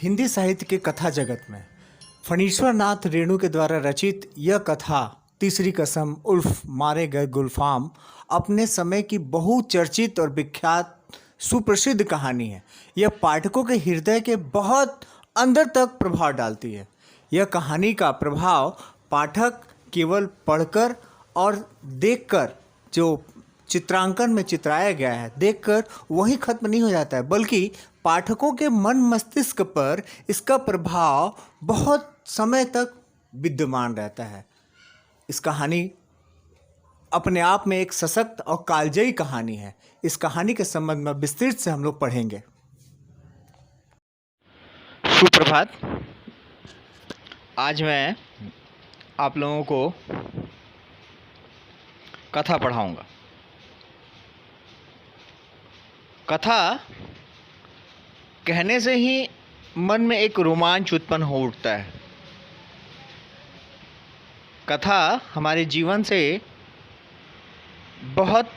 हिंदी साहित्य के कथा जगत में फणीश्वर नाथ रेणु के द्वारा रचित यह कथा तीसरी कसम उर्फ मारे गए गुलफाम अपने समय की बहुचर्चित और विख्यात सुप्रसिद्ध कहानी है। यह पाठकों के हृदय के बहुत अंदर तक प्रभाव डालती है। यह कहानी का प्रभाव पाठक केवल पढ़कर और देखकर, जो चित्रांकन में चित्राया गया है, देखकर वही खत्म नहीं हो जाता है, बल्कि पाठकों के मन मस्तिष्क पर इसका प्रभाव बहुत समय तक विद्यमान रहता है। इस कहानी अपने आप में एक सशक्त और कालजयी कहानी है। इस कहानी के संबंध में विस्तृत से हम लोग पढ़ेंगे। सुप्रभात। आज मैं आप लोगों को कथा पढ़ाऊंगा। कथा कहने से ही मन में एक रोमांच उत्पन्न हो उठता है। कथा हमारे जीवन से बहुत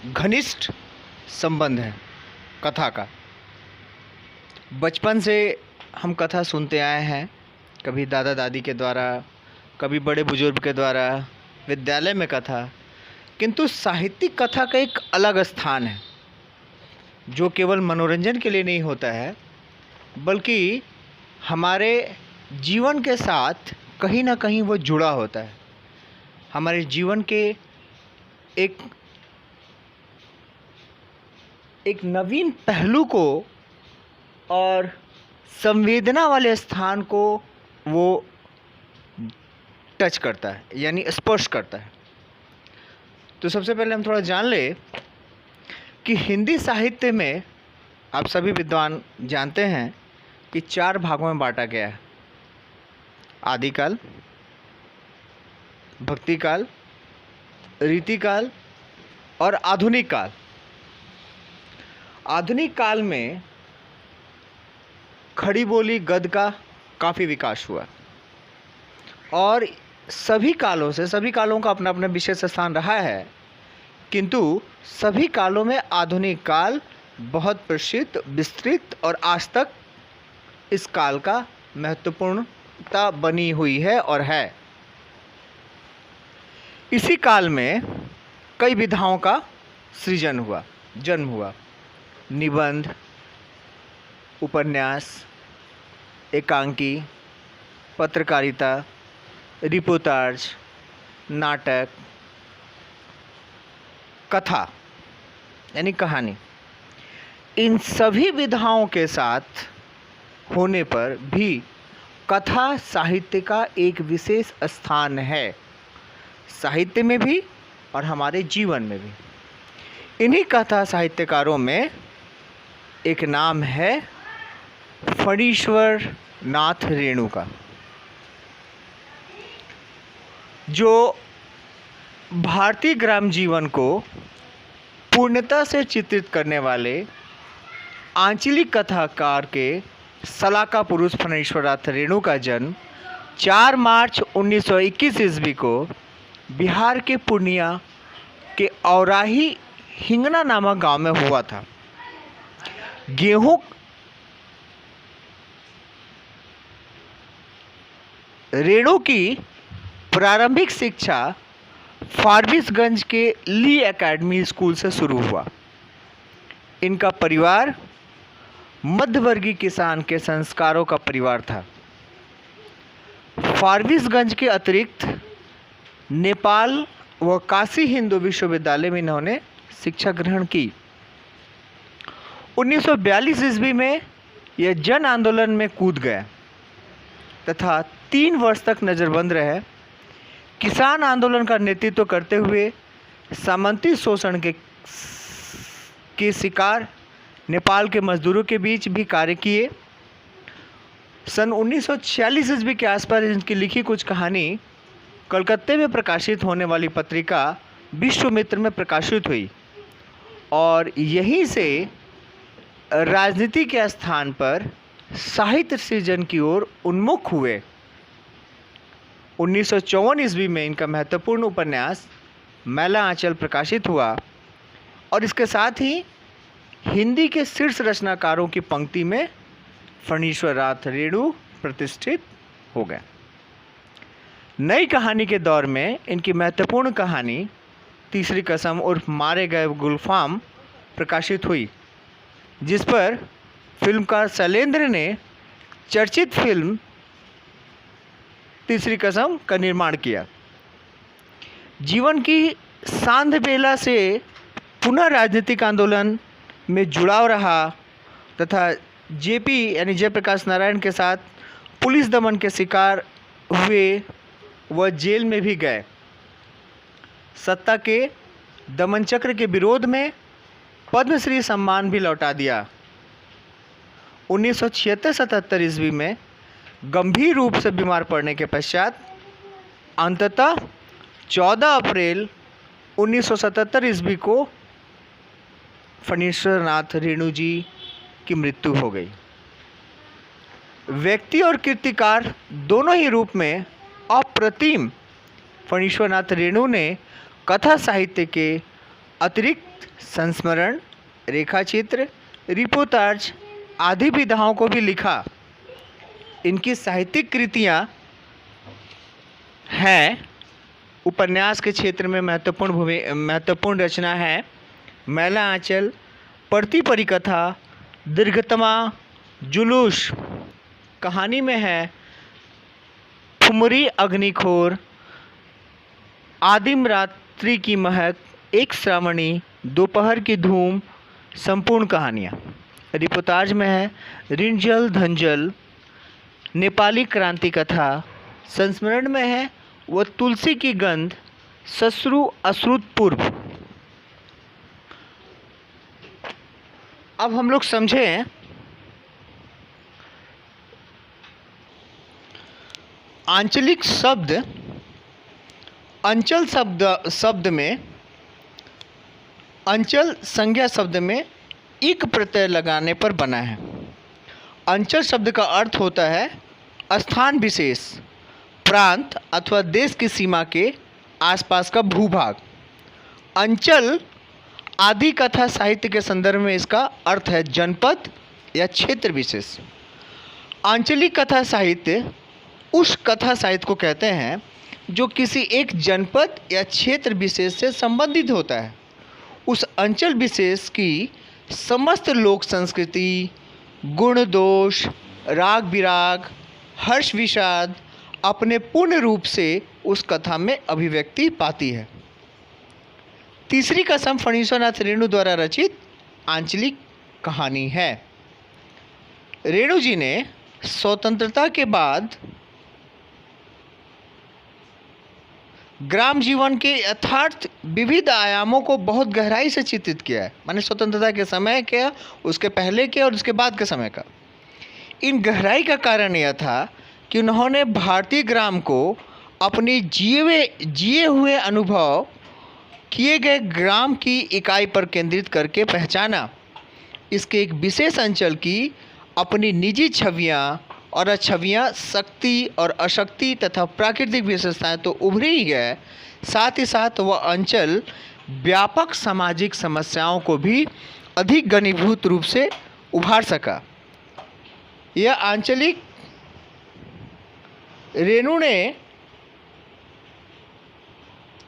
घनिष्ठ संबंध है कथा का। बचपन से हम कथा सुनते आए हैं, कभी दादा दादी के द्वारा, कभी बड़े बुजुर्ग के द्वारा, विद्यालय में कथा। किंतु साहित्यिक कथा का एक अलग स्थान है, जो केवल मनोरंजन के लिए नहीं होता है, बल्कि हमारे जीवन के साथ कहीं ना कहीं वो जुड़ा होता है। हमारे जीवन के एक नवीन पहलू को और संवेदना वाले स्थान को वो टच करता है, यानी स्पर्श करता है। तो सबसे पहले हम थोड़ा जान ले कि हिंदी साहित्य में आप सभी विद्वान जानते हैं कि 4 भागों में बांटा गया है: आदिकाल, भक्तिकाल, रीतिकाल और आधुनिक काल। आधुनिक काल में खड़ी बोली गद्य का काफ़ी विकास हुआ और सभी कालों का अपना अपना विशेष स्थान रहा है, किंतु सभी कालों में आधुनिक काल बहुत प्रसिद्ध, विस्तृत और आज तक इस काल का महत्वपूर्णता बनी हुई है और है। इसी काल में कई विधाओं का जन्म हुआ। निबंध, उपन्यास, एकांकी, पत्रकारिता, रिपोर्टाज, नाटक, कथा यानी कहानी। इन सभी विधाओं के साथ होने पर भी कथा साहित्य का एक विशेष स्थान है, साहित्य में भी और हमारे जीवन में भी। इन्हीं कथा साहित्यकारों में एक नाम है फणीश्वर नाथ रेणु का, जो भारतीय ग्राम जीवन को पूर्णता से चित्रित करने वाले आंचलिक कथाकार के सलाका पुरुष फणीश्वर नाथ रेणु का जन्म 4 मार्च 1921 ईस्वी को बिहार के पूर्णिया के औराही हिंगना नामक गांव में हुआ था। रेणु की प्रारंभिक शिक्षा फारबिसगंज के ली एकेडमी स्कूल से शुरू हुआ। इनका परिवार मध्यवर्गीय किसान के संस्कारों का परिवार था। फारबिसगंज के अतिरिक्त नेपाल व काशी हिंदू विश्वविद्यालय में इन्होंने शिक्षा ग्रहण की। 1942 ईस्वी में यह जन आंदोलन में कूद गए तथा 3 वर्ष तक नज़रबंद रहे। किसान आंदोलन का नेतृत्व करते हुए सामंती शोषण के शिकार नेपाल के मजदूरों के बीच भी कार्य किए। सन 1946 ईस्वी के आसपास इनकी लिखी कुछ कहानी कलकत्ते में प्रकाशित होने वाली पत्रिका विश्वमित्र में प्रकाशित हुई और यहीं से राजनीति के स्थान पर साहित्य सृजन की ओर उन्मुख हुए। 1954 ईस्वी में इनका महत्वपूर्ण उपन्यास मैला आंचल प्रकाशित हुआ और इसके साथ ही हिंदी के शीर्ष रचनाकारों की पंक्ति में फणीश्वर नाथ रेणु प्रतिष्ठित हो गए। नई कहानी के दौर में इनकी महत्वपूर्ण कहानी तीसरी कसम उर्फ मारे गए गुलफाम प्रकाशित हुई, जिस पर फिल्मकार शैलेंद्र ने चर्चित फिल्म तीसरी कसम का निर्माण किया। जीवन की सांध बेला से पुनः राजनीतिक आंदोलन में जुड़ाव रहा तथा जेपी यानी जयप्रकाश नारायण के साथ पुलिस दमन के शिकार हुए, वह जेल में भी गए। सत्ता के दमन चक्र के विरोध में पद्मश्री सम्मान भी लौटा दिया। 1976-77 ईस्वी में गंभीर रूप से बीमार पड़ने के पश्चात अंततः 14 अप्रैल 1977 ईस्वी को फणीश्वर नाथ रेणु जी की मृत्यु हो गई। व्यक्ति और कीर्तिकार दोनों ही रूप में अप्रतिम फणीश्वर नाथ रेणु ने कथा साहित्य के अतिरिक्त संस्मरण, रेखाचित्र, रिपोर्टाज आदि विधाओं को भी लिखा। इनकी साहित्यिक कृतियाँ हैं उपन्यास के क्षेत्र में महत्वपूर्ण रचना है मैला आंचल, पड़ती परिकथा, दीर्घतमा, जुलूस। कहानी में है ठुमरी अग्निखोर, आदिम रात्रि की महक, एक श्रावणी, दोपहर की धूम, संपूर्ण कहानियाँ। रिपोर्टाज में है रिंजल धंजल, नेपाली क्रांति कथा। संस्मरण में है वह तुलसी की गंध, ससुरु अश्रुत पूर्व। अब हम लोग समझें आंचलिक शब्द अंचल शब्द में अंचल संज्ञा शब्द में इक प्रत्यय लगाने पर बना है। अंचल शब्द का अर्थ होता है स्थान विशेष, प्रांत अथवा देश की सीमा के आसपास का भूभाग। अंचल आदि कथा साहित्य के संदर्भ में इसका अर्थ है जनपद या क्षेत्र विशेष। आंचलिक कथा साहित्य उस कथा साहित्य को कहते हैं जो किसी एक जनपद या क्षेत्र विशेष से संबंधित होता है। उस अंचल विशेष की समस्त लोक संस्कृति, गुण दोष, राग विराग, हर्ष विषाद अपने पूर्ण रूप से उस कथा में अभिव्यक्ति पाती है। तीसरी कसम फणीश्वर नाथ रेणु द्वारा रचित आंचलिक कहानी है। रेणु जी ने स्वतंत्रता के बाद ग्राम जीवन के यथार्थ विविध आयामों को बहुत गहराई से चित्रित किया है। माने स्वतंत्रता के समय के, उसके पहले के और उसके बाद के समय का। इन गहराई का कारण यह था कि उन्होंने भारतीय ग्राम को अपनी जिए हुए अनुभव किए गए ग्राम की इकाई पर केंद्रित करके पहचाना। इसके एक विशेष अंचल की अपनी निजी छवियाँ और छवियाँ, शक्ति और अशक्ति तथा प्राकृतिक विशेषताएं तो उभरी ही है, साथ ही साथ वह अंचल व्यापक सामाजिक समस्याओं को भी अधिक घनीभूत रूप से उभार सका। यह आंचलिक रेणु ने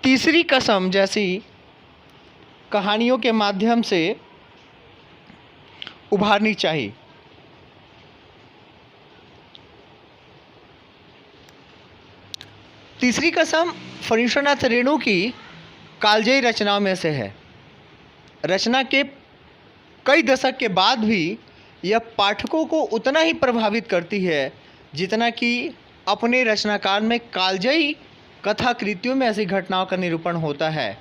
तीसरी कसम जैसी कहानियों के माध्यम से उभारनी चाहिए। तीसरी कसम फणीश्वर नाथ रेणु की कालजयी रचनाओं में से है। रचना के कई दशक के बाद भी यह पाठकों को उतना ही प्रभावित करती है जितना कि अपने रचनाकाल में कालजयी कथाकृतियों में ऐसी घटनाओं का निरूपण होता है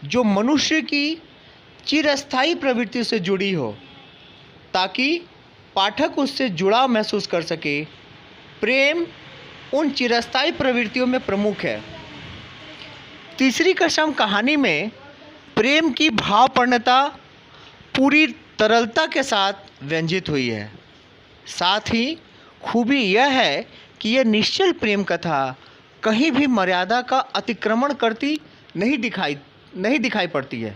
जो मनुष्य की चिरस्थायी प्रवृत्ति से जुड़ी हो, ताकि पाठक उससे जुड़ाव महसूस कर सके। प्रेम उन चिरस्थायी प्रवृत्तियों में प्रमुख है। तीसरी कसम कहानी में प्रेम की भावपूर्णता पूरी तरलता के साथ व्यंजित हुई है। साथ ही खूबी यह है कि यह निश्चल प्रेम कथा कहीं भी मर्यादा का अतिक्रमण करती नहीं दिखाई पड़ती है।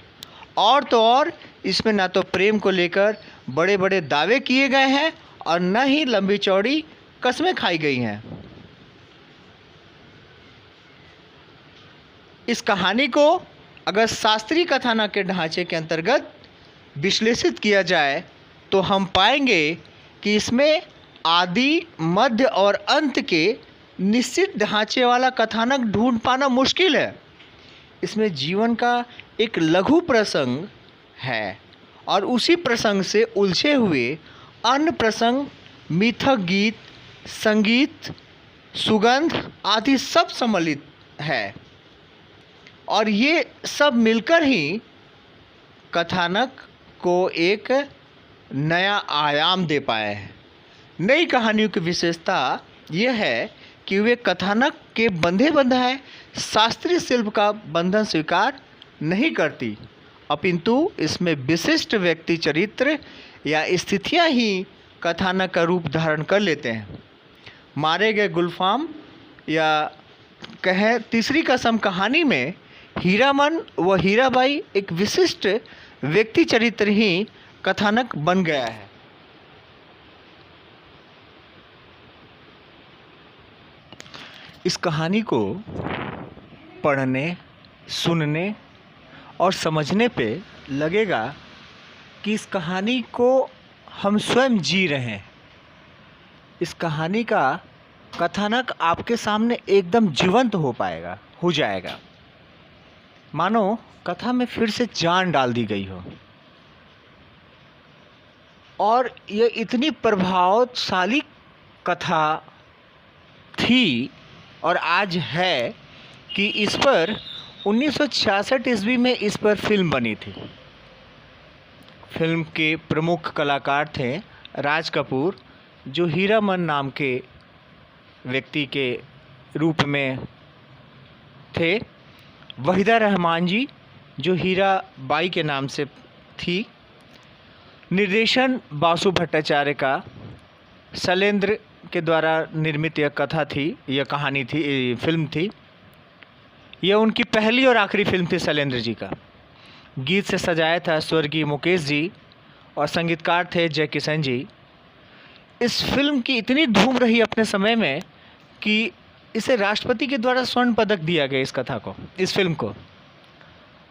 और तो और इसमें ना तो प्रेम को लेकर बड़े बड़े दावे किए गए हैं और न ही लंबी चौड़ी कस्में खाई गई हैं। इस कहानी को अगर शास्त्रीय कथानक के ढांचे के अंतर्गत विश्लेषित किया जाए तो हम पाएंगे कि इसमें आदि, मध्य और अंत के निश्चित ढांचे वाला कथानक ढूंढ पाना मुश्किल है। इसमें जीवन का एक लघु प्रसंग है और उसी प्रसंग से उलझे हुए अन्य प्रसंग, मिथक गीत, संगीत, सुगंध आदि सब सम्मिलित है और ये सब मिलकर ही कथानक को एक नया आयाम दे पाए हैं। नई कहानियों की विशेषता यह है कि वे कथानक के बंधे बंधाए शास्त्रीय शिल्प का बंधन स्वीकार नहीं करती, अपितु इसमें विशिष्ट व्यक्ति चरित्र या स्थितियां ही कथानक का रूप धारण कर लेते हैं। मारे गए गुलफाम या कहें तीसरी कसम कहानी में हीरामन व हीराबाई एक विशिष्ट व्यक्ति चरित्र ही कथानक बन गया है। इस कहानी को पढ़ने, सुनने और समझने पे लगेगा कि इस कहानी को हम स्वयं जी रहे हैं। इस कहानी का कथानक आपके सामने एकदम जीवंत हो जाएगा, मानो कथा में फिर से जान डाल दी गई हो। और ये इतनी प्रभावशाली कथा थी और आज है कि इस पर 1966 ईस्वी में इस पर फिल्म बनी थी। फिल्म के प्रमुख कलाकार थे राज कपूर, जो हीरामन नाम के व्यक्ति के रूप में थे, वहीदा रहमान जी जो हीराबाई के नाम से थी, निर्देशन बासु भट्टाचार्य का, शैलेंद्र के द्वारा निर्मित यह कथा थी, यह कहानी थी, फिल्म थी। यह उनकी पहली और आखिरी फिल्म थी शैलेंद्र जी का। गीत से सजाया था स्वर्गीय मुकेश जी और संगीतकार थे जय किशन जी। इस फिल्म की इतनी धूम रही अपने समय में कि इसे राष्ट्रपति के द्वारा स्वर्ण पदक दिया गया। इस फिल्म को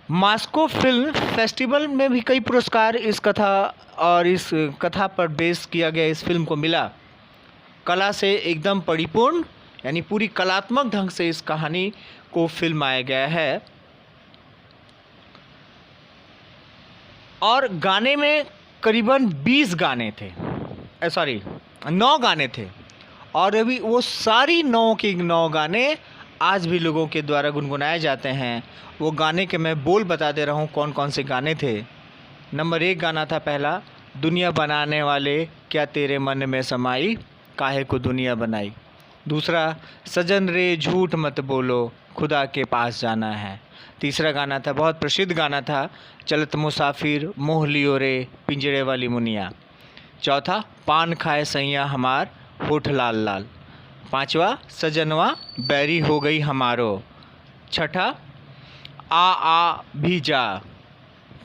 मॉस्को फिल्म फेस्टिवल में भी कई पुरस्कार इस कथा पर बेस किया गया इस फिल्म को मिला। कला से एकदम परिपूर्ण, यानी पूरी कलात्मक ढंग से इस कहानी को फिल्माया गया है। और गाने में करीबन 9 गाने थे और अभी वो सारी 9 के 9 गाने आज भी लोगों के द्वारा गुनगुनाए जाते हैं। वो गाने के मैं बोल बता दे रहा हूँ कौन कौन से गाने थे। नंबर 1 गाना था पहला, दुनिया बनाने वाले क्या तेरे मन में समाई, काहे को दुनिया बनाई। दूसरा, सजन रे झूठ मत बोलो, खुदा के पास जाना है। तीसरा गाना था, बहुत प्रसिद्ध गाना था, चलत मुसाफिर मोह लियो रे पिंजरे वाली मुनिया। चौथा, पान खाए सैया हमार होठ लाल लाल। पांचवा, सजनवा बैरी हो गई हमारो। छठा, आ भी जा।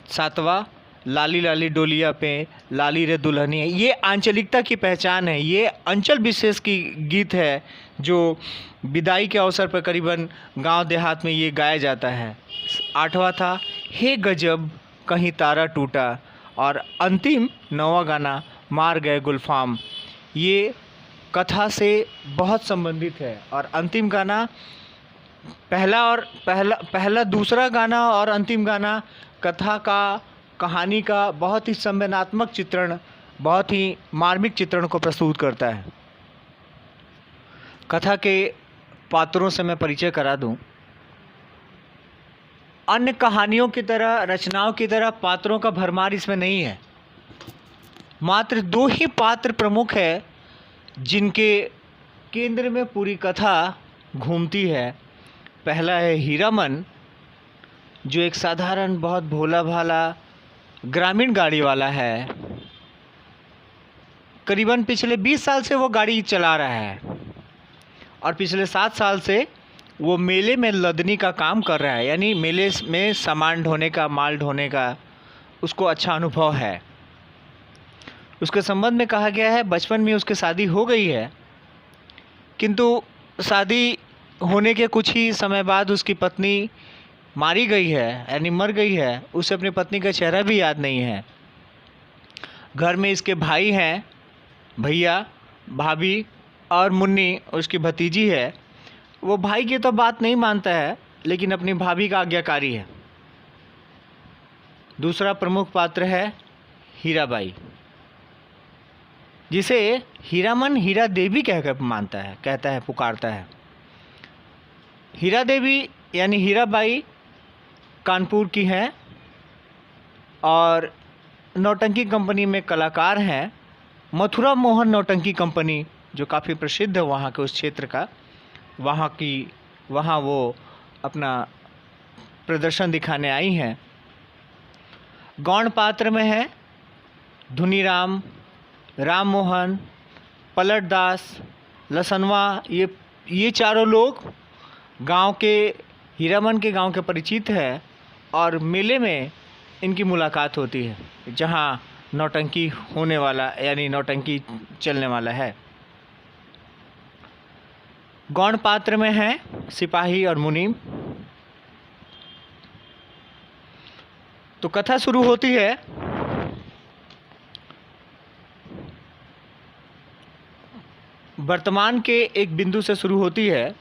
सातवां, लाली लाली डोलिया पे लाली रे दुल्हनी है। ये आंचलिकता की पहचान है, ये अंचल विशेष की गीत है जो विदाई के अवसर पर करीबन गांव देहात में ये गाया जाता है। 8वां था, हे गजब कहीं तारा टूटा। और अंतिम 9वां गाना, मार गए गुलफाम। ये कथा से बहुत संबंधित है। और अंतिम गाना, पहला दूसरा गाना और अंतिम गाना कहानी का बहुत ही संवेदनात्मक चित्रण, बहुत ही मार्मिक चित्रण को प्रस्तुत करता है। कथा के पात्रों से मैं परिचय करा दूं। अन्य कहानियों की तरह, रचनाओं की तरह पात्रों का भरमार इसमें नहीं है। मात्र 2 ही पात्र प्रमुख है जिनके केंद्र में पूरी कथा घूमती है। पहला है हीरामन, जो एक साधारण, बहुत भोला भाला ग्रामीण गाड़ी वाला है। करीबन पिछले 20 साल से वो गाड़ी चला रहा है और पिछले 7 साल से वो मेले में लदनी का काम कर रहा है, यानी मेले में सामान ढोने का, माल ढोने का उसको अच्छा अनुभव है। उसके संबंध में कहा गया है बचपन में उसकी शादी हो गई है, किंतु शादी होने के कुछ ही समय बाद उसकी पत्नी मारी गई है, यानी मर गई है। उसे अपनी पत्नी का चेहरा भी याद नहीं है। घर में इसके भाई हैं, भैया, भाभी और मुन्नी उसकी भतीजी है। वो भाई की तो बात नहीं मानता है, लेकिन अपनी भाभी का आज्ञाकारी है। दूसरा प्रमुख पात्र है हीराबाई, जिसे हीरामन हीरा देवी कहकर मानता है, कहता है, पुकारता है। हीरा देवी यानी हीराबाई कानपुर की हैं और नौटंकी कंपनी में कलाकार हैं। मथुरा मोहन नौटंकी कंपनी जो काफ़ी प्रसिद्ध है वहाँ के उस क्षेत्र का, वहाँ वो अपना प्रदर्शन दिखाने आई हैं। गौण पात्र में है धुनीराम, राम मोहन, पलट दास, लसनवा। ये चारों लोग गांव के, हीरामन के गांव के परिचित है और मेले में इनकी मुलाकात होती है, जहां नौटंकी होने वाला यानी नौटंकी चलने वाला है। गौण पात्र में है सिपाही और मुनीम। तो कथा शुरू होती है वर्तमान के एक बिंदु से शुरू होती है,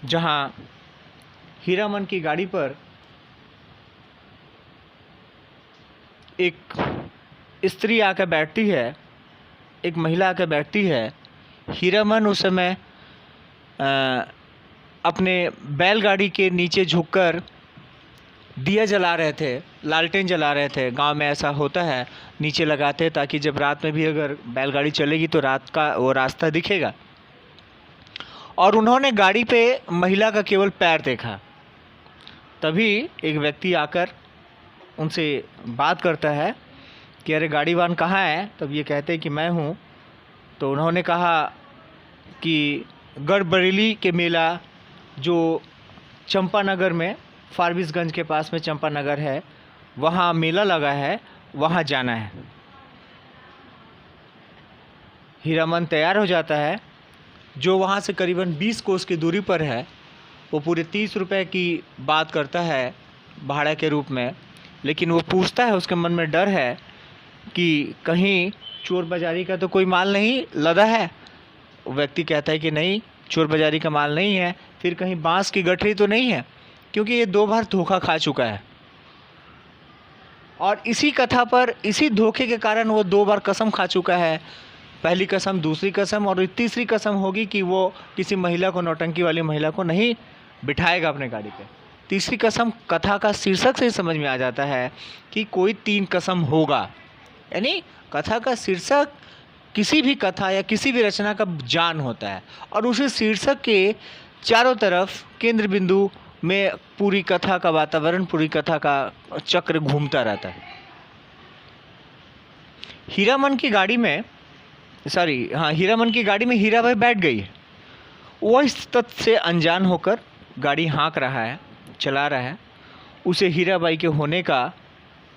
जहां हीरामन की गाड़ी पर एक स्त्री आकर बैठती है, एक महिला आकर बैठती है। हीरामन उस समय अपने बैलगाड़ी के नीचे झुककर दिया जला रहे थे, लालटेन जला रहे थे। गांव में ऐसा होता है, नीचे लगाते हैं ताकि जब रात में भी अगर बैलगाड़ी चलेगी तो रात का वो रास्ता दिखेगा। और उन्होंने गाड़ी पे महिला का केवल पैर देखा। तभी एक व्यक्ति आकर उनसे बात करता है कि अरे गाड़ीवान कहाँ है? तब ये कहते हैं कि मैं हूँ। तो उन्होंने कहा कि गढ़बरेली के मेला जो चंपानगर में, फारबिसगंज के पास में चंपानगर है, वहाँ मेला लगा है, वहाँ जाना है। हीरामन तैयार हो जाता है। जो वहाँ से करीबन 20 कोस की दूरी पर है, वो पूरे 30 रुपए की बात करता है भाड़ा के रूप में। लेकिन वो पूछता है, उसके मन में डर है कि कहीं चोर बाजारी का तो कोई माल नहीं लदा है। वो व्यक्ति कहता है कि नहीं, चोर बाजारी का माल नहीं है। फिर कहीं बांस की गठरी तो नहीं है, क्योंकि ये 2 बार धोखा खा चुका है। और इसी कथा पर, इसी धोखे के कारण वो 2 बार कसम खा चुका है। पहली कसम, दूसरी कसम और तीसरी कसम होगी कि वो किसी महिला को, नौटंकी वाली महिला को नहीं बिठाएगा अपने गाड़ी पे। तीसरी कसम कथा का शीर्षक से ही समझ में आ जाता है कि कोई 3 कसम होगा। यानी कथा का शीर्षक किसी भी कथा या किसी भी रचना का जान होता है, और उसी शीर्षक के चारों तरफ केंद्र बिंदु में पूरी कथा का वातावरण, पूरी कथा का चक्र घूमता रहता है। हीरामन की गाड़ी में हीराबाई बैठ गई है। वो इस तथ्य से अनजान होकर गाड़ी हाँक रहा है, चला रहा है। उसे हीराबाई के होने का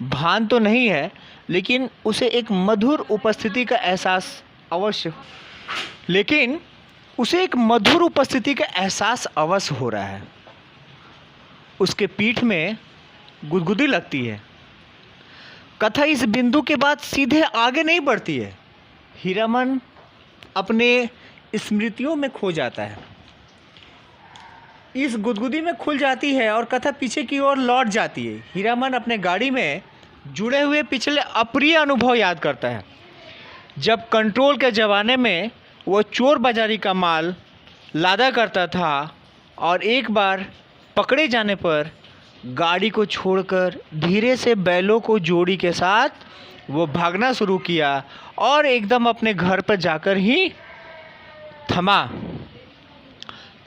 भान तो नहीं है, लेकिन उसे एक मधुर उपस्थिति का एहसास अवश्य हो रहा है। उसके पीठ में गुदगुदी लगती है। कथा इस बिंदु के बाद सीधे आगे नहीं बढ़ती है। हीरामन अपने स्मृतियों में खो जाता है, इस गुदगुदी में खुल जाती है और कथा पीछे की ओर लौट जाती है। हीरामन अपने गाड़ी में जुड़े हुए पिछले अप्रिय अनुभव याद करता है, जब कंट्रोल के ज़माने में वो चोर बाजारी का माल लादा करता था और एक बार पकड़े जाने पर गाड़ी को छोड़कर धीरे से बैलों को जोड़ी के साथ वो भागना शुरू किया और एकदम अपने घर पर जाकर ही थमा।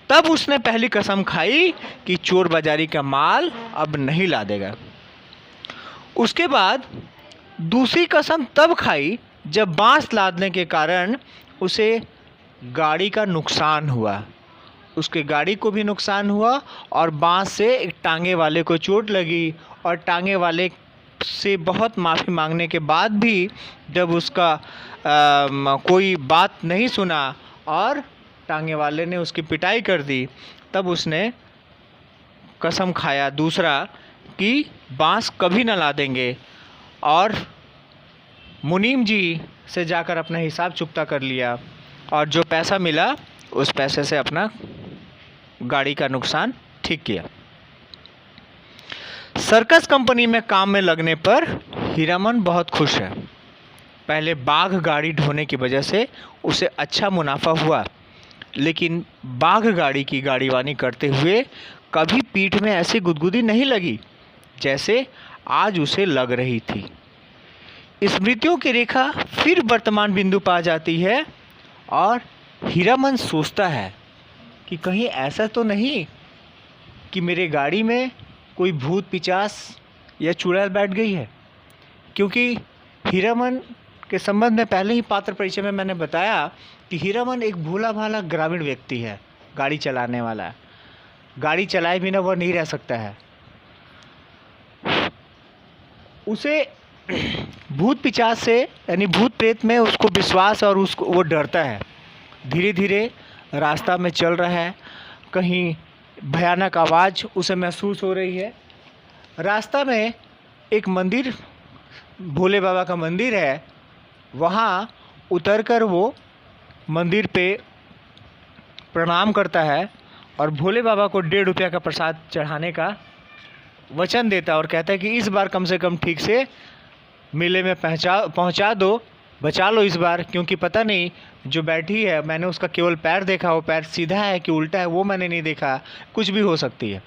तब उसने पहली कसम खाई कि चोर बाजारी का माल अब नहीं लादेगा। उसके बाद दूसरी कसम तब खाई जब बांस लादने के कारण उसे गाड़ी का नुकसान हुआ। उसके गाड़ी को भी नुकसान हुआ और बांस से एक टांगे वाले को चोट लगी, और टांगे वाले से बहुत माफ़ी मांगने के बाद भी जब उसका कोई बात नहीं सुना और टांगे वाले ने उसकी पिटाई कर दी, तब उसने कसम खाया दूसरा कि बांस कभी न ला देंगे, और मुनीम जी से जाकर अपना हिसाब चुकता कर लिया, और जो पैसा मिला उस पैसे से अपना गाड़ी का नुकसान ठीक किया। सर्कस कंपनी में काम में लगने पर हीरामन बहुत खुश है। पहले बाघ गाड़ी ढोने की वजह से उसे अच्छा मुनाफा हुआ, लेकिन बाघ गाड़ी की गाड़ीवानी करते हुए कभी पीठ में ऐसी गुदगुदी नहीं लगी जैसे आज उसे लग रही थी। स्मृतियों की रेखा फिर वर्तमान बिंदु पर आ जाती है और हीरामन सोचता है कि कहीं ऐसा तो नहीं कि मेरे गाड़ी में कोई भूत पिचास या चुड़ैल बैठ गई है, क्योंकि हीरामन के संबंध में पहले ही पात्र परिचय में मैंने बताया कि हीरामन एक भोला भाला ग्रामीण व्यक्ति है, गाड़ी चलाने वाला। गाड़ी चलाए बिना वह नहीं रह सकता है। उसे भूत पिचास से यानी भूत प्रेत में उसको विश्वास और उसको वो डरता है। धीरे धीरे रास्ता में चल रहा है, कहीं भयानक आवाज़ उसे महसूस हो रही है। रास्ता में एक मंदिर, भोले बाबा का मंदिर है, वहाँ उतरकर वो मंदिर पे प्रणाम करता है और भोले बाबा को 1.5 रुपया का प्रसाद चढ़ाने का वचन देता है और कहता है कि इस बार कम से कम ठीक से मेले में पहुंचा दो, बचा लो इस बार, क्योंकि पता नहीं जो बैठी है, मैंने उसका केवल पैर देखा, वो पैर सीधा है कि उल्टा है वो मैंने नहीं देखा, कुछ भी हो सकती है।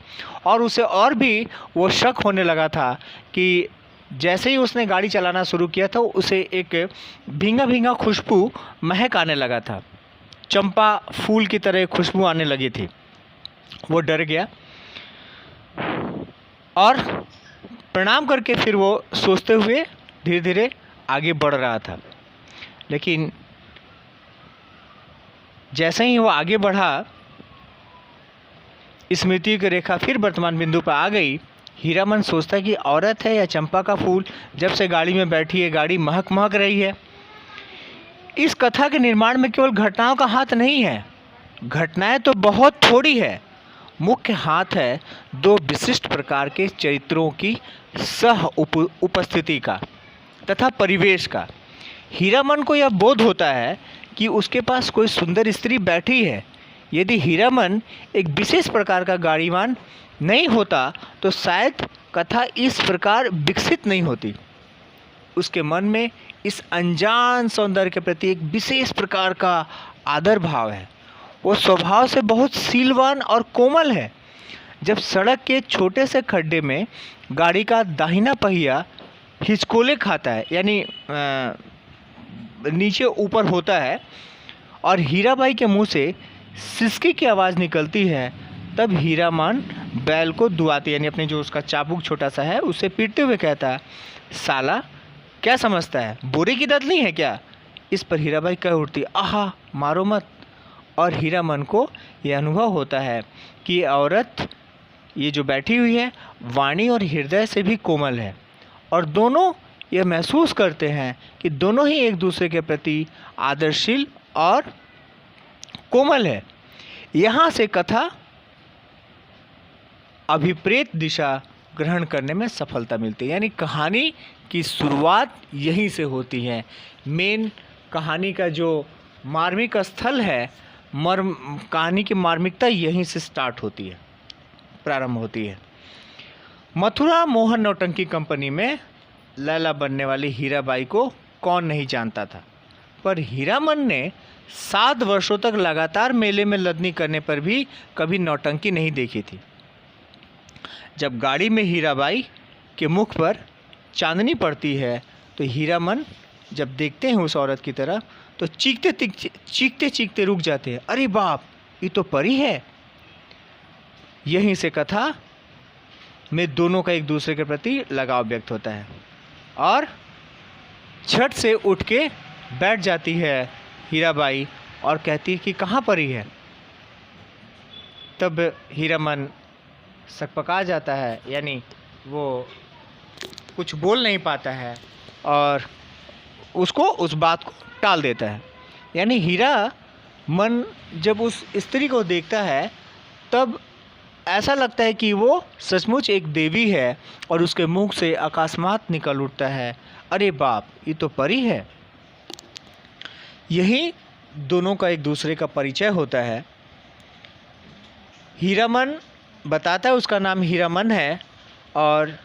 और उसे और भी वो शक होने लगा था कि जैसे ही उसने गाड़ी चलाना शुरू किया था उसे एक भींगा भींगा खुशबू महक आने लगा था, चंपा फूल की तरह खुशबू आने लगी थी। वो डर गया और प्रणाम करके फिर वो सोचते हुए धीरे धीरे आगे बढ़ रहा था। लेकिन जैसे ही वो आगे बढ़ा, स्मृति की रेखा फिर वर्तमान बिंदु पर आ गई। हीरामन सोचता है कि औरत है या चंपा का फूल, जब से गाड़ी में बैठी है गाड़ी महक महक रही है। इस कथा के निर्माण में केवल घटनाओं का हाथ नहीं है, घटनाएं तो बहुत थोड़ी है, मुख्य हाथ है 2 विशिष्ट प्रकार के चरित्रों की सह उपस्थिति का तथा परिवेश का। हीरामन को यह बोध होता है कि उसके पास कोई सुंदर स्त्री बैठी है। यदि हीरामन एक विशेष प्रकार का गाड़ीवान नहीं होता तो शायद कथा इस प्रकार विकसित नहीं होती। उसके मन में इस अनजान सौंदर्य के प्रति एक विशेष प्रकार का आदर भाव है। वो स्वभाव से बहुत सीलवान और कोमल है। जब सड़क के छोटे से खड्डे में गाड़ी का दाहिना पहिया हिचकोले खाता है, यानी नीचे ऊपर होता है, और हीराबाई के मुंह से सिसकी की आवाज़ निकलती है, तब हीरामन बैल को दुआती, यानी अपने जो उसका चाबुक छोटा सा है उसे पीटते हुए कहता है, साला क्या समझता है, बोरे की दतली है क्या? इस पर हीराबाई कह उठती, आहा मारो मत। और हीरामन को यह अनुभव होता है कि ये औरत, ये जो बैठी हुई है, वाणी और हृदय से भी कोमल है, और दोनों यह महसूस करते हैं कि दोनों ही एक दूसरे के प्रति आदरशील और कोमल है। यहाँ से कथा अभिप्रेत दिशा ग्रहण करने में सफलता मिलती है, यानी कहानी की शुरुआत यहीं से होती है। मेन कहानी का जो मार्मिक स्थल है, कहानी की मार्मिकता यहीं से स्टार्ट होती है, प्रारंभ होती है। मथुरा मोहन नौटंकी कंपनी में लैला बनने वाली हीराबाई को कौन नहीं जानता था, पर हीरामन ने 7 वर्षों तक लगातार मेले में लदनी करने पर भी कभी नौटंकी नहीं देखी थी। जब गाड़ी में हीराबाई के मुख पर चांदनी पड़ती है तो हीरामन जब देखते हैं उस औरत की तरफ तो चीखते चीखते रुक जाते हैं, अरे बाप, ये तो परी है। यहीं से कथा में दोनों का एक दूसरे के प्रति लगाव व्यक्त होता है, और झट से उठ के बैठ जाती है हीराबाई और कहती है कि कहाँ परी है। तब हीरामन सकपका जाता है, यानी वो कुछ बोल नहीं पाता है, और उसको उस बात को टाल देता है। यानी हीरा मन जब उस स्त्री को देखता है तब ऐसा लगता है कि वो सचमुच एक देवी है और उसके मुख से अकस्मात निकल उठता है, अरे बाप, ये तो परी है। यही दोनों का एक दूसरे का परिचय होता है। हीरामन बताता है उसका नाम हीरामन है और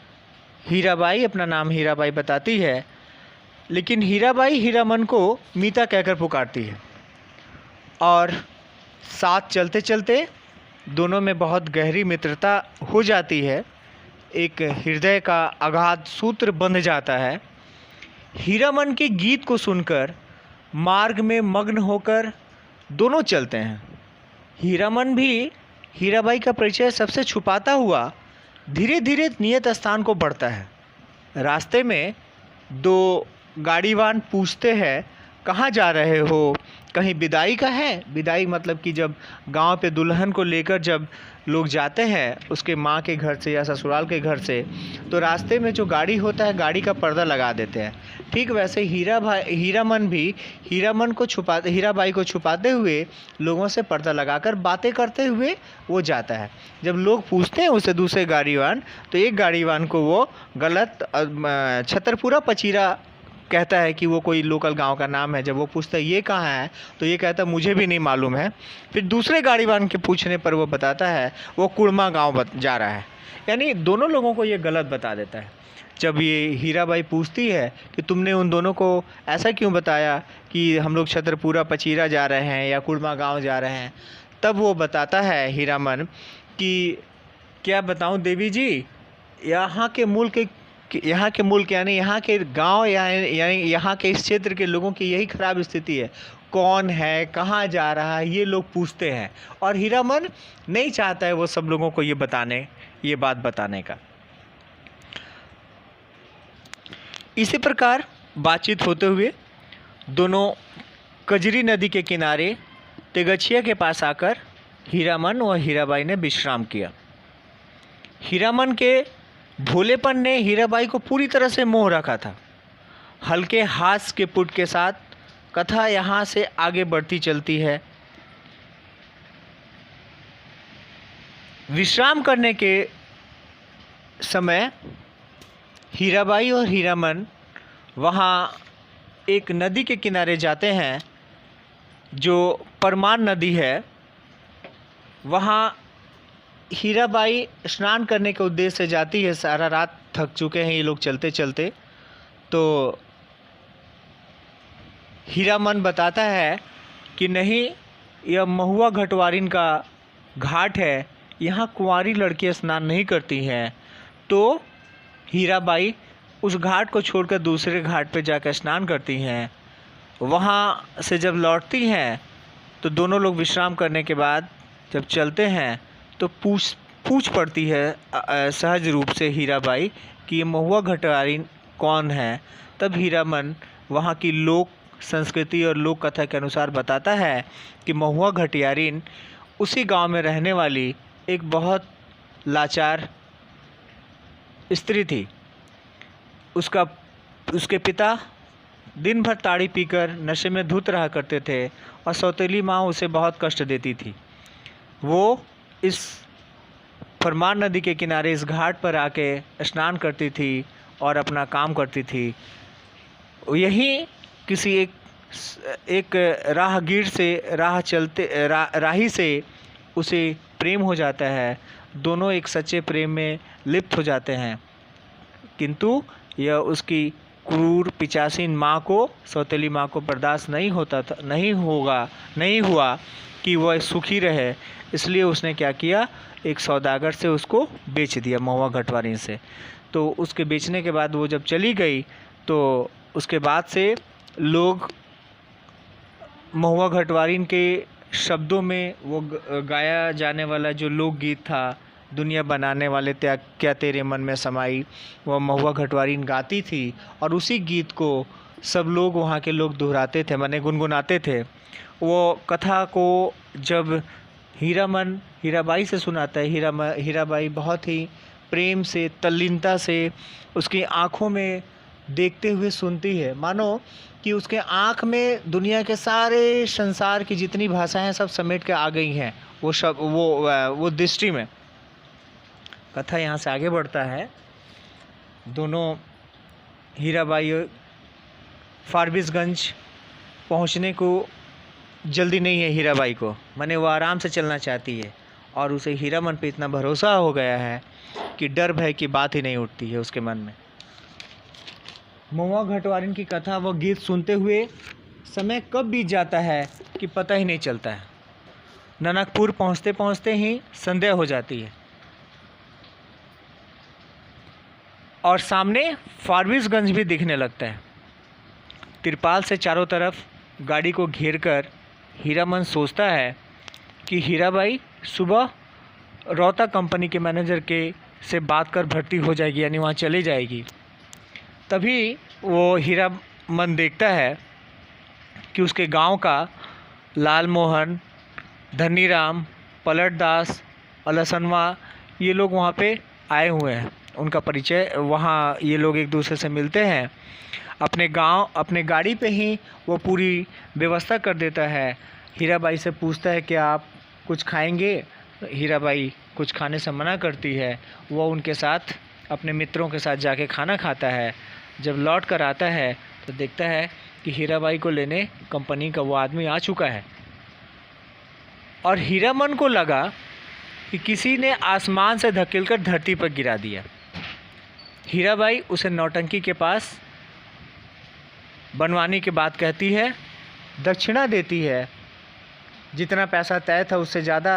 हीराबाई अपना नाम हीराबाई बताती है, लेकिन हीराबाई हीरामन को मीता कहकर पुकारती है और साथ चलते चलते दोनों में बहुत गहरी मित्रता हो जाती है। एक हृदय का अगाध सूत्र बंध जाता है। हीरामन के गीत को सुनकर मार्ग में मग्न होकर दोनों चलते हैं। हीरामन भी हीराबाई का परिचय सबसे छुपाता हुआ धीरे धीरे नियत स्थान को बढ़ता है। रास्ते में दो गाड़ीवान पूछते हैं, कहाँ जा रहे हो? कहीं विदाई का है? विदाई मतलब कि जब गांव पे दुल्हन को लेकर जब लोग जाते हैं उसके माँ के घर से या ससुराल के घर से, तो रास्ते में जो गाड़ी होता है गाड़ी का पर्दा लगा देते हैं। ठीक वैसे हीरामन भी हीराबाई को छुपाते हुए लोगों से पर्दा लगाकर बातें करते हुए वो जाता है। जब लोग पूछते हैं उसे दूसरे गाड़ीवान, तो एक गाड़ीवान को वो गलत छतरपुरा पचीरा कहता है कि वो कोई लोकल गांव का नाम है। जब वो पूछता है ये कहाँ है, तो ये कहता है मुझे भी नहीं मालूम है। फिर दूसरे गाड़ीवान के पूछने पर वो बताता है वो कुड़मा गांव जा रहा है। यानी दोनों लोगों को ये गलत बता देता है। जब ये हीराबाई पूछती है कि तुमने उन दोनों को ऐसा क्यों बताया कि हम लोग छतरपुरा पचीरा जा रहे हैं या कुड़मा गाँव जा रहे हैं, तब वो बताता है हीरामन कि क्या बताऊँ देवी जी, यहाँ के मुल्क यानी यहाँ के गांव यानी यहाँ के इस क्षेत्र के लोगों की यही खराब स्थिति है। कौन है, कहाँ जा रहा है, ये लोग पूछते हैं और हीरामन नहीं चाहता है वो सब लोगों को ये बात बताने का। इसी प्रकार बातचीत होते हुए दोनों कजरी नदी के किनारे तेगछिया के पास आकर हीरामन और हीराबाई ने विश्राम किया। हीरामन के भोलेपन ने हीराबाई को पूरी तरह से मोह रखा था। हल्के हास्य के पुट के साथ कथा यहाँ से आगे बढ़ती चलती है। विश्राम करने के समय हीराबाई और हीरामन वहाँ एक नदी के किनारे जाते हैं जो परमान नदी है। वहाँ हीराबाई स्नान करने के उद्देश्य से जाती है। सारा रात थक चुके हैं ये लोग चलते चलते। तो हीरामन बताता है कि नहीं, यह महुआ घटवारिन का घाट है, यहाँ कुंवारी लड़कियाँ स्नान नहीं करती हैं। तो हीराबाई उस घाट को छोड़कर दूसरे घाट पर जाकर स्नान करती हैं। वहाँ से जब लौटती हैं तो दोनों लोग विश्राम करने के बाद जब चलते हैं तो पूछ पड़ती है सहज रूप से हीराबाई कि ये महुआ घटवारिन कौन है। तब हीरामन वहाँ की लोक संस्कृति और लोक कथा के अनुसार बताता है कि महुआ घटियारिन उसी गांव में रहने वाली एक बहुत लाचार स्त्री थी। उसके पिता दिन भर ताड़ी पीकर नशे में धुत रहा करते थे और सौतेली माँ उसे बहुत कष्ट देती थी। वो इस फरमान नदी के किनारे इस घाट पर आके स्नान करती थी और अपना काम करती थी। यही किसी एक राहगीर से राही से उसे प्रेम हो जाता है। दोनों एक सच्चे प्रेम में लिप्त हो जाते हैं, किंतु यह उसकी क्रूर पिचासीन माँ को, सौतेली माँ को बर्दाश्त नहीं हुआ कि वह सुखी रहे। इसलिए उसने क्या किया, एक सौदागर से उसको बेच दिया महुआ घटवारिन से। तो उसके बेचने के बाद वो जब चली गई तो उसके बाद से लोग महुआ घटवारिन के शब्दों में वो गाया जाने वाला जो लोकगीत था, दुनिया बनाने वाले क्या तेरे मन में समाई, वह महुआ घटवारिन गाती थी और उसी गीत को सब लोग वहाँ के लोग दोहराते थे, माने गुनगुनाते थे। वो कथा को जब हीरामन हीराबाई से सुनाता है, हीराबाई बहुत ही प्रेम से, तल्लीनता से, उसकी आँखों में देखते हुए सुनती है, मानो कि उसके आँख में दुनिया के सारे संसार की जितनी भाषाएं सब समेट के आ गई हैं वो दृष्टि में। कथा यहाँ से आगे बढ़ता है। दोनों हीराबाई फारबिसगंज पहुँचने को जल्दी नहीं है हीराबाई को, माने वो आराम से चलना चाहती है और उसे हीरामन पे इतना भरोसा हो गया है कि डर भय की बात ही नहीं उठती है उसके मन में। महुआ घटवारिन की कथा व गीत सुनते हुए समय कब बीत जाता है कि पता ही नहीं चलता है। ननकपुर पहुँचते पहुँचते ही संध्या हो जाती है और सामने फारबिसगंज भी दिखने लगता है। तिरपाल से चारों तरफ गाड़ी को घेरकर हीरामन सोचता है कि हीराबाई सुबह रोहता कंपनी के मैनेजर के से बात कर भर्ती हो जाएगी, यानी वहाँ चली जाएगी। तभी वो हीरामन देखता है कि उसके गांव का लाल मोहन, धनीराम, पलटदास और लसनवा ये लोग वहाँ पे आए हुए हैं। उनका परिचय वहाँ ये लोग एक दूसरे से मिलते हैं। अपने गाड़ी पे ही वो पूरी व्यवस्था कर देता है। हीराबाई से पूछता है कि आप कुछ खाएंगे? हीराबाई कुछ खाने से मना करती है। वो उनके साथ अपने मित्रों के साथ जाके खाना खाता है। जब लौट कर आता है तो देखता है कि हीराबाई को लेने कंपनी का वो आदमी आ चुका है और हीरामन को लगा कि किसी ने आसमान से धकेलकर धरती पर गिरा दिया। हीराबाई उसे नौटंकी के पास बनवाने की बात कहती है, दक्षिणा देती है। जितना पैसा तय था उससे ज़्यादा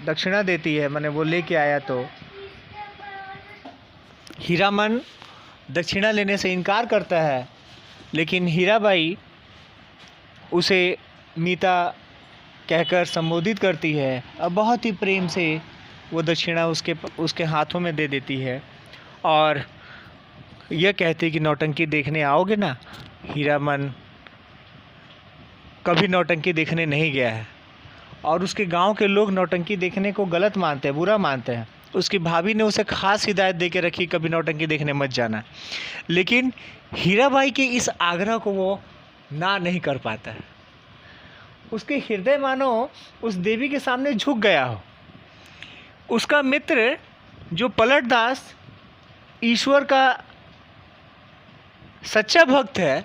दक्षिणा देती है, मैंने वो लेके आया। तो हीरामन दक्षिणा लेने से इनकार करता है, लेकिन हीराबाई उसे मीता कहकर संबोधित करती है और बहुत ही प्रेम से वो दक्षिणा उसके हाथों में दे देती है और यह कहती कि नौटंकी देखने आओगे ना। हीरामन कभी नौटंकी देखने नहीं गया है और उसके गांव के लोग नौटंकी देखने को गलत मानते हैं, बुरा मानते हैं। उसकी भाभी ने उसे खास हिदायत दे के रखी, कभी नौटंकी देखने मत जाना। लेकिन हीराबाई के इस आग्रह को वो ना नहीं कर पाता है। उसके हृदय मानो उस देवी के सामने झुक गया हो। उसका मित्र जो पलटदास ईश्वर का सच्चा भक्त है,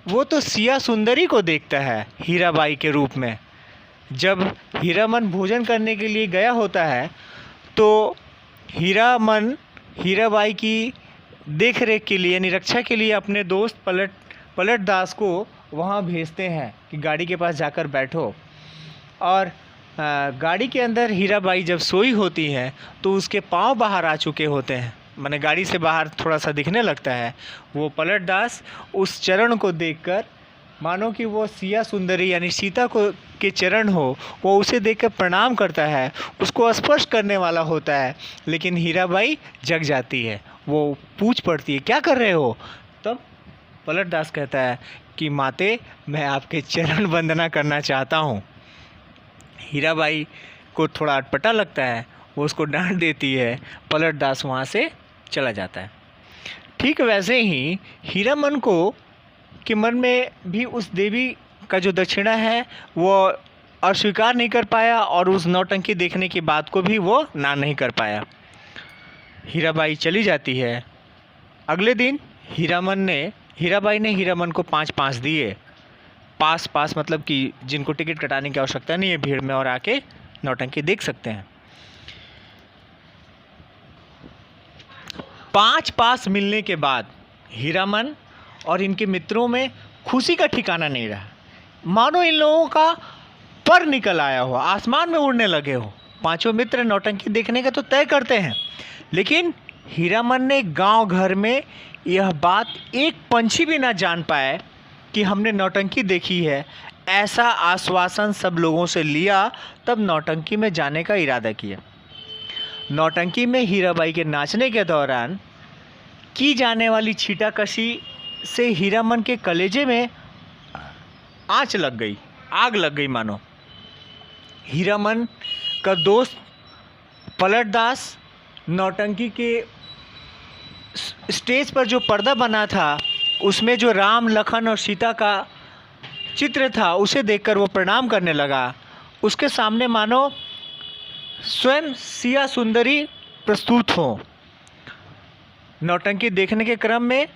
वो तो सिया सुंदरी को देखता है हीराबाई के रूप में। जब हीरामन भोजन करने के लिए गया होता है तो हीरामन हीराबाई की देखरेख के लिए यानी रक्षा के लिए अपने दोस्त पलटदास को वहाँ भेजते हैं कि गाड़ी के पास जाकर बैठो। और गाड़ी के अंदर हीराबाई जब सोई होती हैं तो उसके पाँव बाहर आ चुके होते हैं, माने गाड़ी से बाहर थोड़ा सा दिखने लगता है। वो पलटदास उस चरण को देखकर मानो कि वो सिया सुंदरी यानी सीता को के चरण हो, वो उसे देखकर प्रणाम करता है, उसको स्पर्श करने वाला होता है। लेकिन हीराबाई जग जाती है, वो पूछ पड़ती है क्या कर रहे हो? तब पलटदास कहता है कि माते मैं आपके चरण वंदना करना चाहता हूँ। हीराबाई को थोड़ा अटपटा लगता है, वो उसको डांट देती है। पलटदास वहाँ से चला जाता है। ठीक वैसे ही हीरामन को के मन में भी उस देवी का जो दक्षिणा है वो अस्वीकार नहीं कर पाया और उस नौटंकी देखने की बात को भी वो ना नहीं कर पाया। हीराबाई चली जाती है। अगले दिन हीराबाई ने हीरामन को 5 दिए। पास मतलब कि जिनको टिकट कटाने की आवश्यकता नहीं है भीड़ में और आके नौटंकी देख सकते हैं। 5 पास मिलने के बाद हीरामन और इनके मित्रों में खुशी का ठिकाना नहीं रहा, मानो इन लोगों का पर निकल आया हो, आसमान में उड़ने लगे हो। पांचों मित्र नौटंकी देखने का तो तय करते हैं, लेकिन हीरामन ने गांव घर में यह बात एक पंछी भी ना जान पाए कि हमने नौटंकी देखी है, ऐसा आश्वासन सब लोगों से लिया। तब नौटंकी में जाने का इरादा किया। नौटंकी में हीराबाई के नाचने के दौरान की जाने वाली छीटाकशी से हीरामन के कलेजे में आग लग गई मानो। हीरामन का दोस्त पलटदास नौटंकी के स्टेज पर जो पर्दा बना था उसमें जो राम लखन और सीता का चित्र था उसे देखकर वो प्रणाम करने लगा। उसके सामने मानो स्वयं सिया सुंदरी प्रस्तुत हो। नौटंकी देखने के क्रम में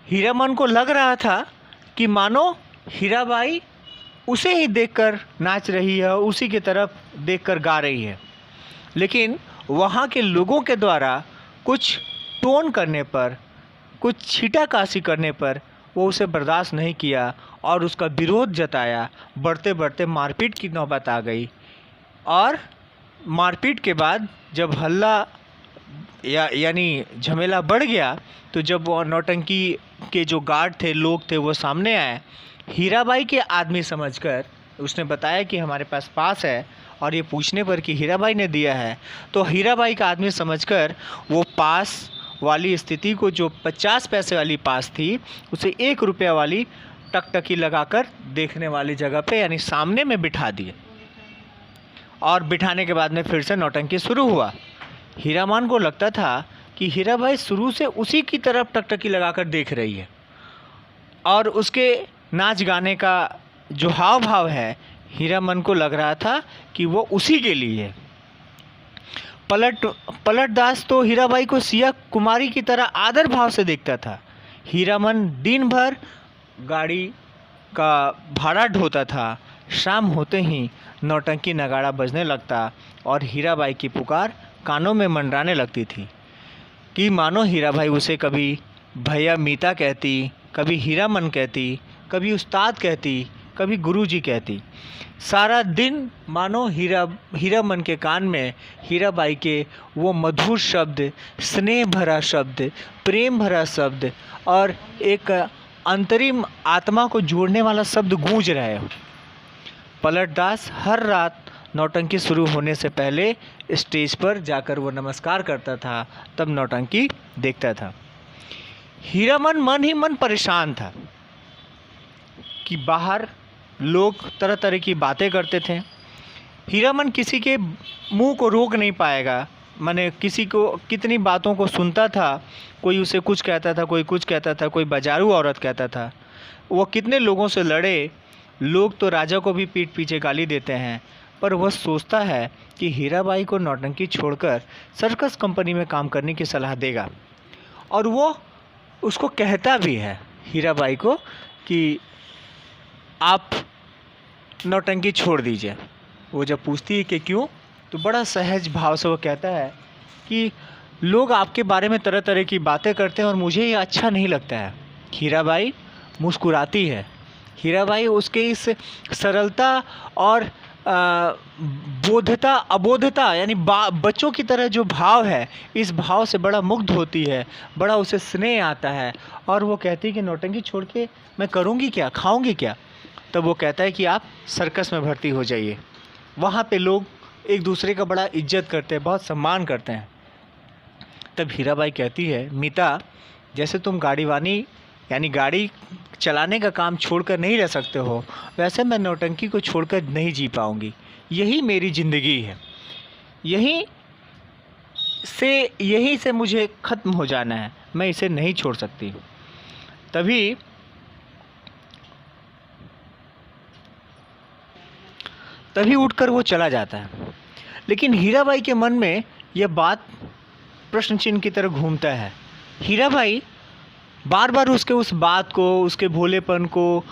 हीरामन को लग रहा था कि मानो हीराबाई उसे ही देखकर नाच रही है, उसी की तरफ देखकर गा रही है। लेकिन वहाँ के लोगों के द्वारा कुछ टोन करने पर, कुछ छीटाकाशी करने पर वो उसे बर्दाश्त नहीं किया और उसका विरोध जताया। बढ़ते बढ़ते मारपीट की नौबत आ गई और मारपीट के बाद जब हल्ला यानी झमेला बढ़ गया तो जब वो नौटंकी के जो गार्ड थे, लोग थे, वो सामने आए, हीराबाई के आदमी समझकर उसने बताया कि हमारे पास है और ये पूछने पर कि हीराबाई ने दिया है, तो हीराबाई का आदमी समझकर वो पास वाली स्थिति को, जो 50 पैसे वाली पास थी, उसे 1 रुपया वाली टकटकी लगाकर देखने वाली जगह पे यानी सामने में बिठा दिए। और बिठाने के बाद में फिर से नौटंकी शुरू हुआ। हीरामन को लगता था कि हीराबाई शुरू से उसी की तरफ टकटकी लगाकर देख रही है और उसके नाच गाने का जो हाव भाव है, हीरामन को लग रहा था कि वो उसी के लिए है। पलटदास तो हीराबाई को सिया कुमारी की तरह आदर भाव से देखता था। हीरामन दिन भर गाड़ी का भाड़ा ढोता था। शाम होते ही नौटंकी नगाड़ा बजने लगता और हीराबाई की पुकार कानों में मंडराने लगती थी कि मानो हीराबाई उसे कभी भैया मीता कहती, कभी हीरामन कहती, कभी उस्ताद कहती, कभी गुरुजी कहती। सारा दिन मानो हीरामन के कान में हीराबाई के वो मधुर शब्द, स्नेह भरा शब्द, प्रेम भरा शब्द और एक अंतरिम आत्मा को जोड़ने वाला शब्द गूंज रहे हो। पलटदास हर रात नौटंकी शुरू होने से पहले स्टेज पर जाकर वो नमस्कार करता था, तब नौटंकी देखता था। हीरामन मन ही मन परेशान था कि बाहर लोग तरह तरह की बातें करते थे। हीरामन किसी के मुंह को रोक नहीं पाएगा, माने किसी को कितनी बातों को सुनता था। कोई उसे कुछ कहता था, कोई कुछ कहता था, कोई बाजारू औरत कहता था। वो कितने लोगों से लड़े। लोग तो राजा को भी पीठ पीछे गाली देते हैं, पर वह सोचता है कि हीराबाई को नौटंकी छोड़कर सर्कस कंपनी में काम करने की सलाह देगा। और वो उसको कहता भी है हीराबाई को कि आप नौटंकी छोड़ दीजिए। वो जब पूछती है कि क्यों, तो बड़ा सहज भाव से वो कहता है कि लोग आपके बारे में तरह तरह की बातें करते हैं और मुझे ये अच्छा नहीं लगता है। हीराबाई मुस्कुराती है। हीराबाई उसके इस सरलता और बोधता अबोधता यानी बच्चों की तरह जो भाव है, इस भाव से बड़ा मुग्ध होती है, बड़ा उसे स्नेह आता है। और वो कहती है कि नौटंकी छोड़ के मैं करूँगी क्या, खाऊँगी क्या। तब वो कहता है कि आप सर्कस में भर्ती हो जाइए। वहाँ पे लोग एक दूसरे का बड़ा इज्जत करते हैं, बहुत सम्मान करते हैं। तब हीराबाई कहती है, मीता, जैसे तुम गाड़ीवानी यानी गाड़ी चलाने का काम छोड़कर नहीं रह सकते हो, वैसे मैं नौटंकी को छोड़कर नहीं जी पाऊँगी। यही मेरी ज़िंदगी है, यहीं से मुझे ख़त्म हो जाना है, मैं इसे नहीं छोड़ सकती। तभी उठकर वो चला जाता है। लेकिन हीराबाई के मन में यह बात प्रश्न चिन्ह की तरह घूमता है। हीराबाई बार बार उसके उस बात को, उसके भोलेपन को,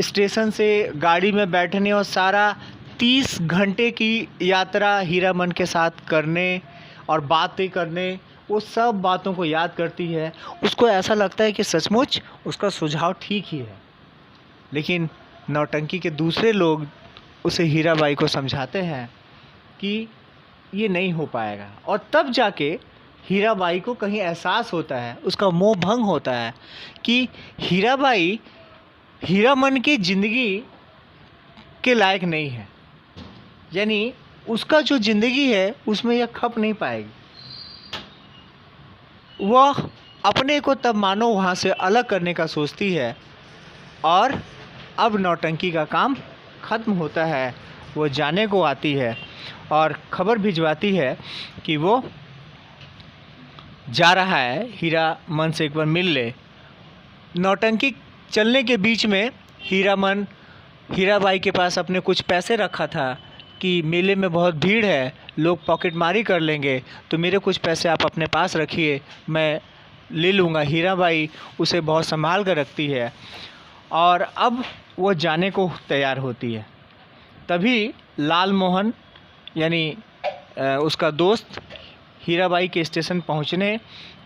स्टेशन से गाड़ी में बैठने और सारा 30 घंटे की यात्रा हीरामन के साथ करने और बातें करने, वो सब बातों को याद करती है। उसको ऐसा लगता है कि सचमुच उसका सुझाव ठीक ही है। लेकिन नौटंकी के दूसरे लोग उसे हीराबाई को समझाते हैं कि ये नहीं हो पाएगा। और तब जाके हीराबाई को कहीं एहसास होता है, उसका मोह भंग होता है कि हीराबाई हीरामन की ज़िंदगी के लायक नहीं है। यानी उसका जो ज़िंदगी है उसमें यह खप नहीं पाएगी। वह अपने को तब मानो वहाँ से अलग करने का सोचती है। और अब नौटंकी का काम ख़त्म होता है। वो जाने को आती है और खबर भिजवाती है कि वो जा रहा है, हीरामन से एक बार मिल ले। नौटंकी चलने के बीच में हीरामन हीराबाई के पास अपने कुछ पैसे रखा था कि मेले में बहुत भीड़ है, लोग पॉकेटमारी कर लेंगे, तो मेरे कुछ पैसे आप अपने पास रखिए, मैं ले लूँगा। हीराबाई उसे बहुत संभाल कर रखती है और अब वो जाने को तैयार होती है। तभी लाल मोहन यानी उसका दोस्त हीराबाई के स्टेशन पहुंचने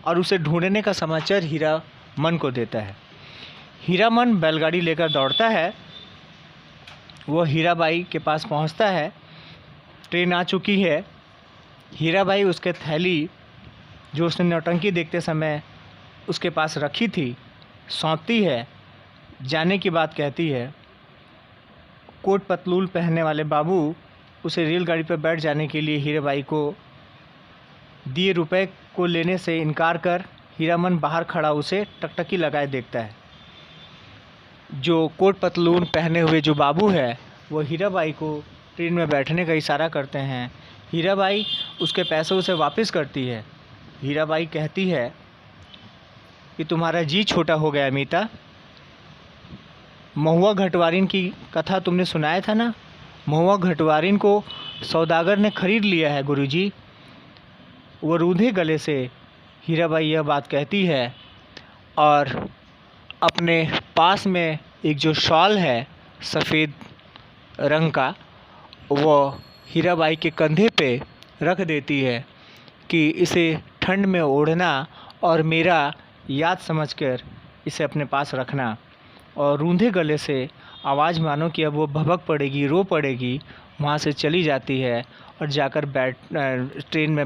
और उसे ढूंढने का समाचार हीरामन को देता है। हीरामन बैलगाड़ी लेकर दौड़ता है, वो हीराबाई के पास पहुंचता है। ट्रेन आ चुकी है। हीराबाई उसके थैली जो उसने नौटंकी देखते समय उसके पास रखी थी सौंपती है, जाने की बात कहती है। कोट पतलून पहनने वाले बाबू उसे रेलगाड़ी पर बैठ जाने के लिए हीराबाई को दिए रुपए को लेने से इनकार कर हीरामन बाहर खड़ा उसे टकटकी लगाए देखता है। जो कोट पतलून पहने हुए जो बाबू है वो हीराबाई को ट्रेन में बैठने का इशारा करते हैं। हीराबाई उसके पैसे उसे वापस करती है। हीराबाई कहती है कि तुम्हारा जी छोटा हो गया मीता। महुआ घटवारिन की कथा तुमने सुनाया था ना, महुआ घटवारिन को सौदागर ने खरीद लिया है गुरुजी। वो रूंधे गले से हीराबाई यह बात कहती है और अपने पास में एक जो शॉल है सफ़ेद रंग का वो हीराबाई के कंधे पे रख देती है कि इसे ठंड में ओढ़ना और मेरा याद समझकर इसे अपने पास रखना। और रूंधे गले से आवाज़ मानो कि अब वो भभक पड़ेगी, रो पड़ेगी, वहाँ से चली जाती है और जाकर ट्रेन में